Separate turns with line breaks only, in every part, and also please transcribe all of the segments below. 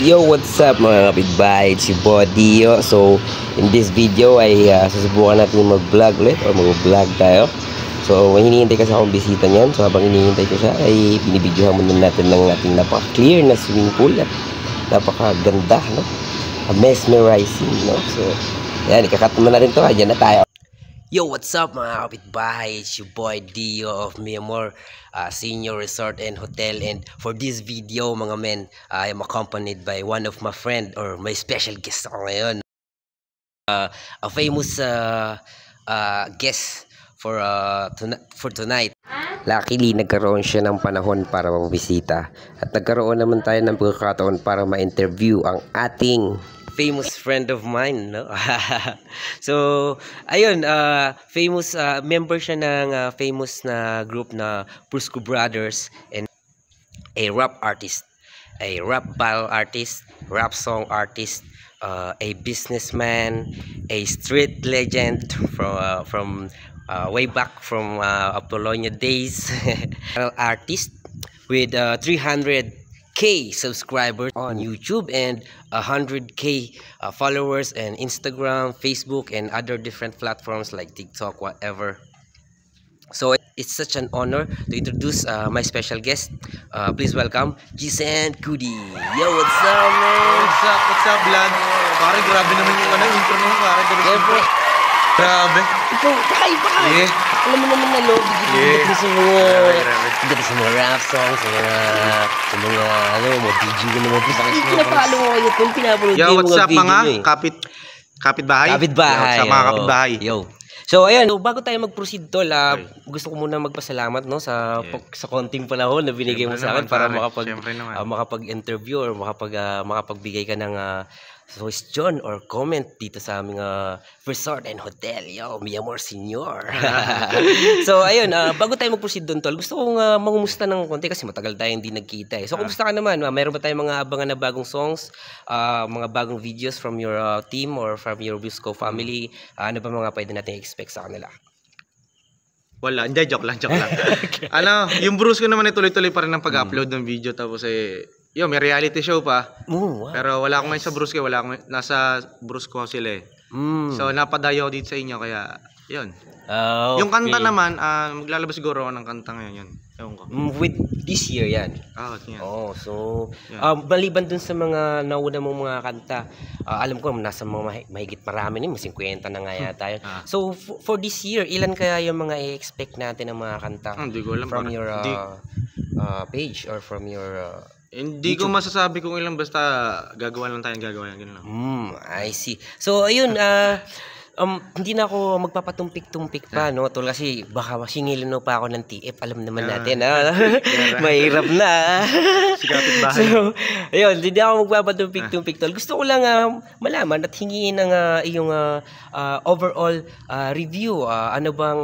Yo, what's up mga kapitbahay? It's your boy Dio. So, in this video ay susubukan natin mag-vlog ulit or mag-vlog tayo. So, hinihintay kasi akong bisita niyan. So, habang hinihintay ko siya ay binibidyohan muna natin ng ating napaka-clear na swimming pool at napaka-ganda, no? Mesmerizing, no? So, yan, ikakat naman na rin to. Ayan na tayo. Yo, what's up mga kapitbahay? It's your boy Dio of Miamor Senior Resort and Hotel. And for this video mga men, I am accompanied by one of my friend or my special guest ako ngayon, a famous guest for tonight. Luckily, nagkaroon siya ng panahon para mabisita at nagkaroon naman tayo ng pagkakataon para ma-interview ang ating famous friend of mine, no? So, ayun, famous member siya ng famous na group na Brusco Brothers, and a rap artist, a rap battle artist, rap song artist, a businessman, a street legend from way back from Apollonia days, artist with 300K subscribers on YouTube and 100K followers and Instagram, Facebook, and other different platforms like TikTok, whatever. So it's such an honor to introduce my special guest. Please welcome Jason Goody. Yo, what's up, man?
What's up, Vlad? Pare, grabe naman yung intro mo, pare. Grabe.
Ikaw, kakaiba ka.
Yeah.
Alam mo naman na loob. Dito sa mga rap songs, sa mga, mga DJ ko naman. Pinapalo mo kayo kung pinapanood
Yo,
yung
what's
mga
up
video
mga
nyo eh.
kapitbahay?
Kapitbahay.
Yo, sa mga kapitbahay.
Yo. So ayan, bago tayo mag-proceed tol, gusto ko muna magpasalamat, no, sa konting panahon na binigay mo sa akin para makapag-interview or makapagbigay ka ng suggestion or comment dito sa aming resort and hotel. Yo, Miamor Senior. So ayun, bago tayo mag-proceed doon tol, gusto kong mangumusta ng konti kasi matagal tayo hindi nagkita eh. So kumusta ka naman? Mayroon ba tayong mga abangan na bagong songs, mga bagong videos from your team or from your Brusco family? Ano ba mga pwede natin expect sa kanila?
Wala, hindi, joke lang. Okay. Yung Brusco naman ay tuloy-tuloy pa rin ang pag-upload ng video, tapos may reality show pa.
Wow.
Pero wala akong ngayon sa Brusco, nasa Brusco sila eh. So napadayo ako dito sa inyo, kaya yun.
Okay.
Yung kanta naman, maglalabas siguro ako ng kanta ngayon, yun. Ewan ko.
With this year yan.
Yan.
So maliban dun sa mga nauna mong mga kanta, alam ko nasa mga mahigit marami na, 50 na nga yata yun. So for this year, ilan kaya yung mga i-expect natin ng mga kanta from your page or from your
hindi ko masasabi kung ilang, basta gagawa lang tayo, ganun lang.
I see. So ayun, hindi na ako magpapatumpik-tumpik pa, no? Tol, kasi baka masingilin pa ako ng TF. Alam naman natin, mahirap na.
Sikapit bahay.
So, ayun, hindi ako magpapatumpik-tumpik, tol. Gusto ko lang malaman at hingin ng iyong overall review. Ano bang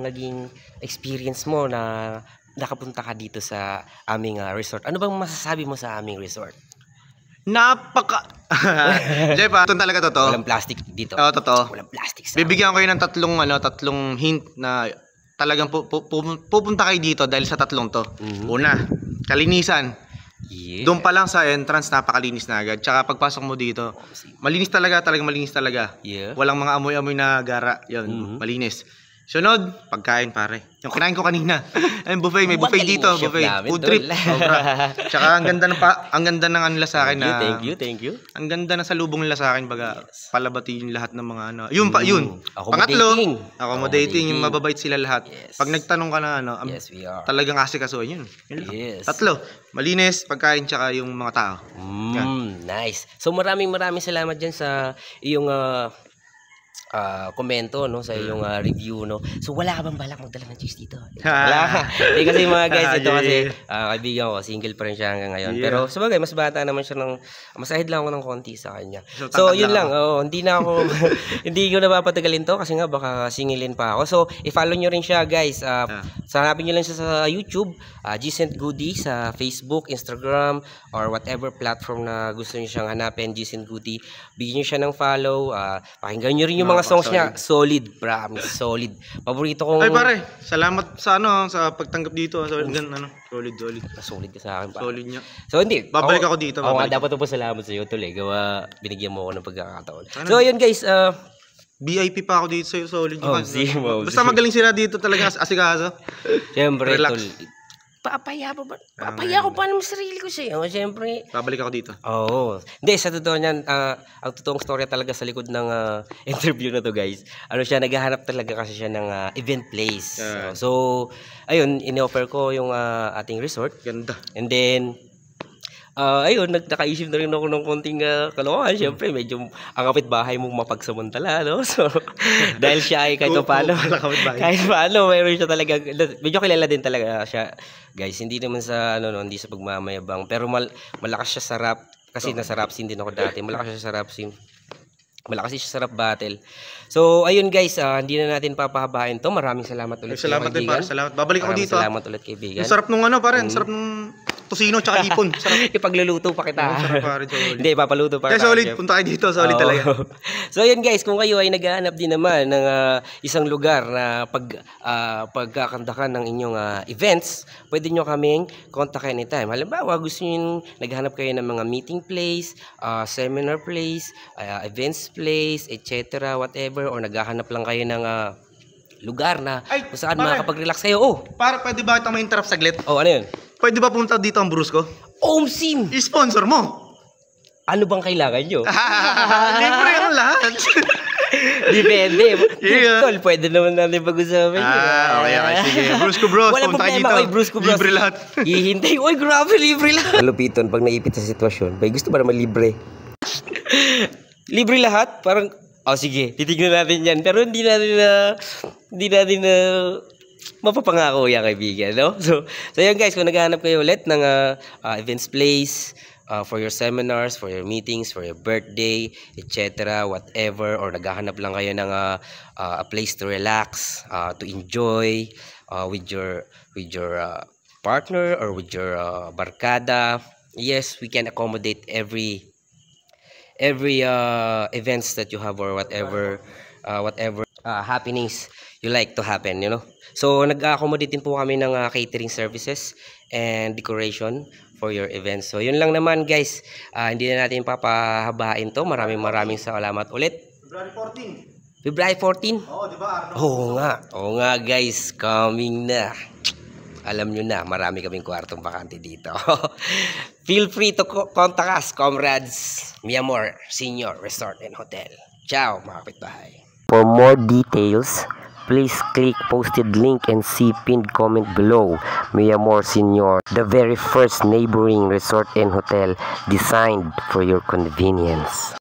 naging experience mo na nakapunta ka dito sa aming resort? Ano bang masasabi mo sa aming resort?
Jepa, ito talaga totoo.
Walang plastic dito.
Oo, totoo.
Walang plastic sa
bibigyan ko kayo ng tatlong hint na talagang pupunta kayo dito dahil sa tatlong to. Una, kalinisan.
Yeah.
Doon pa lang sa entrance, napakalinis na agad. Tsaka pagpasok mo dito, malinis talaga.
Yeah.
Walang mga amoy-amoy na gara. Yun, malinis. Sunod, pagkain pare. Yung kinain ko kanina. Ayun, buffet, may buffet dito, buffet. Food trip. Sobra. Tsaka ang ganda ng anila sa akin na.
Thank you.
Ang ganda ng salubong nila sa akin, baga palabati yung lahat ng mga Yun. Pangatlo, accommodating, yung mababait sila lahat.
Yes.
Pag nagtanong ka na
yes, we are.
talagang asikasuhin yun.
Yes.
Tatlo, malinis, pagkain, tsaka yung mga tao.
Nice. So maraming salamat dyan sa iyong komento, no, sa iyong review, no. So wala ka bang balak magdala ng chicks dito? Wala. Hindi kasi mga guys, ito kasi kaibigan ko, single pa rin siya hanggang ngayon. Pero sabagay, mas bata naman siya mas ahead lang ako ng konti sa kanya. So yun lang. Hindi ko na papatagalin to kasi nga baka singilin pa ako. So i-follow nyo rin siya, guys. Hanapin nyo lang siya sa YouTube, Jason Goody, sa Facebook, Instagram, or whatever platform na gusto nyo siyang hanapin, Jason Goody. Bigyan nyo siya ng follow. Pakinggan nyo rin yung mga songs niya, solid, promise, solid. Paborito kong...
Ay pare, salamat sa sa pagtanggap dito. So, Solid.
Solid ka sa akin pa.
Solid niya.
So hindi.
Babalik ako dito.
Oo nga, dapat po salamat sa iyo tol eh. Gawa, binigyan mo ako ng pagkakataon. So ayun guys,
VIP pa ako dito sa'yo, solid
Oh,
yun. Basta magaling sila dito talaga asikaso.
Siyempre,
Relax.
tol. Papaya ko pa naman sarili ko sa'yo. Siyempre.
Babalik ako dito.
Oo. Hindi, sa totoo niyan, ang totoong storya talaga sa likod ng interview na to guys. Ano siya, naghahanap talaga kasi siya ng event place. So, ayun, in-offer ko yung ating resort.
Ganda.
And then, ayun, nakaisip na rin ako ng konting kalokohan. Siyempre, medyo ang kapitbahay mong mapagsamantala, no? So, dahil siya ay kahit paano, mayroon siya talaga, medyo kilala din talaga siya. Guys, hindi naman sa, hindi sa pagmamayabang, pero malakas siya sa rap, kasi nasa rap scene din ako dati. Malakas siya sa rap scene. Malakas siya sa rap battle. So, ayun guys, hindi na natin papahabain to. Maraming salamat ulit.
Salamat din, pare. Salamat. Babalik ako dito.
Salamat ulit, kaibigan.
Ang sarap nung pare. Ang sarap nung tosino tsaka ipon. Sarap.
Ipagluluto pa kita.
Sarap, pare.
Hindi, papaluto pa kita.
Solid. Punta kayo dito. Solid talaga.
So, ayun guys, kung kayo ay naghahanap din naman ng isang lugar na pagkakandakan ng inyong events, pwede nyo kaming contact anytime. Halimbawa, gusto nyo naghahanap kayo ng mga meeting place, seminar place, events place, etc. whatever, or naghahanap lang kayo ng lugar na kung saan makakapag-relax kayo.
Para pwede ba itong ma-interrupt saglit?
Ano yun?
Pwede ba punta dito ang Brusco?
Omsim!
I-sponsor mo!
Ano bang kailangan nyo?
Libre ang lahat!
Depende. Tol, pwede naman natin pag-usapan yun.
Okay. Sige. Brusco Bros,
wala
punta
problema,
dito.
Oy, Brusco Bros.
Libre lahat.
Hihintay. Oy, grabe, libre lahat. Malupiton, pag naipit sa sitwasyon, bay, gusto ba naman libre? Libre lahat? Parang, sige, titignan natin yan. Pero hindi natin na mapapangako yan, kaibigan, no? So yan guys, kung naghahanap kayo ulit ng events place, for your seminars, for your meetings, for your birthday, etc., whatever, or naghahanap lang kayo ng a place to relax, to enjoy with your partner or with your barkada, yes, we can accommodate every events that you have, or whatever happenings you like to happen, So nag-accommodate din po kami ng catering services and decoration for your events. So yun lang naman guys, hindi na natin papahabain to. Maraming salamat ulit. February 14? Oo, di ba? Oo nga guys, coming na. Alam nyo na, marami kaming kwartong bakante dito. Feel free to contact us, comrades. Mi Amor Senior Resort and Hotel. Ciao, mga kapitbahay. For more details, please click posted link and see pinned comment below. Mi Amor Senior, the very first neighboring resort and hotel designed for your convenience.